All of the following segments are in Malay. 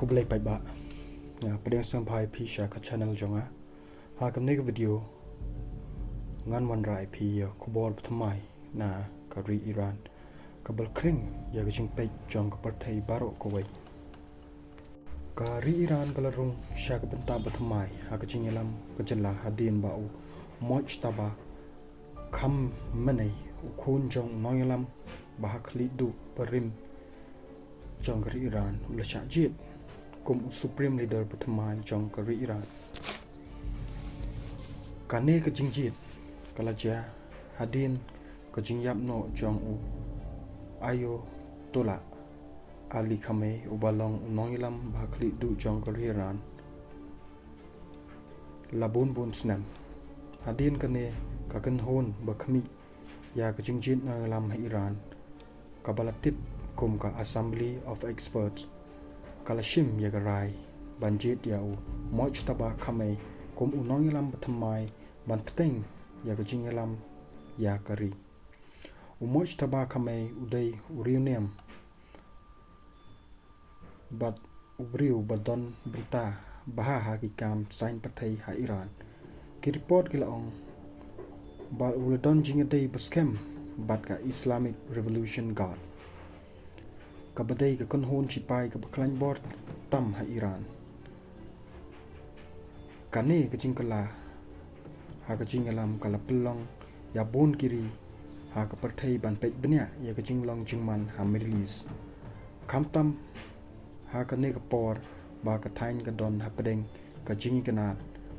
kubelai pai ba ya pedang sampai pisha ka channel jonga ha kam ne video ngan wan rai pi kubol pthmai na kari Iran kabel kring ya gijing pai jong ka partai baro ko wai kari Iran kalarung sha ka benta pthmai ha ka jingelam ka jalla hadin ba u moj taba kham manai khun jong noyalam bahakli du parim jong kari Iran ula shajit kum supreme leader pthmai jong kari Iran kane ka jingjit kalaja hadin ka jingyap no jong u ayo tola ali khame ubalong noilam bahakli du jong kari Iran labun bun snam hadin kane ka kan hon bakhmi ya ka jingjit na lam Iran kabalatip kum ka assembly of experts kalashim ya garai banjit ya u moj taba khame kum unong lam pthmai banteng ya ka jingelam ya kari u moj taba khame udai uranium bat ubriu badon brita baha ki kam sain pathai ha Iran ki report ki laong bal uladon jingedai baskem bat ka Islamic Revolution Guard kabadai ka konhon sipai ka baklan bor tam ha Iran kane ka jingkala ha ka jingalam kala pelong ya bon kiri ha ka partai ban pek benya ya ka jinglong jingman ha Middle East kamtam ha ka ne ka por ba ka thain ka don ha pedeng ka jingi kanat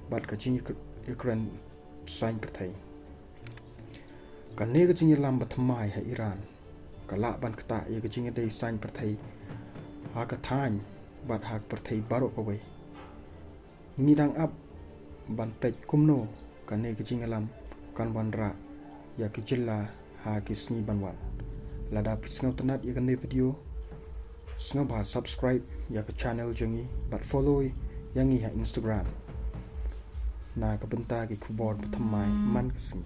bat ka jingi Ukraine sain partai kane ka jingalam bathmai ha Iran kala ban kata ya ka jingadai sain partai ha ka thain bat ha partai baro ko wai ngidang ap ban pek kumno kane ka jingalam kan bandra ya ki jilla ha ki sni banwan lada pisngau tanat ya kan video snau ba subscribe ya ka channel jangi bat follow yang ha Instagram na ka benta ki keyboard pthmai man ka sni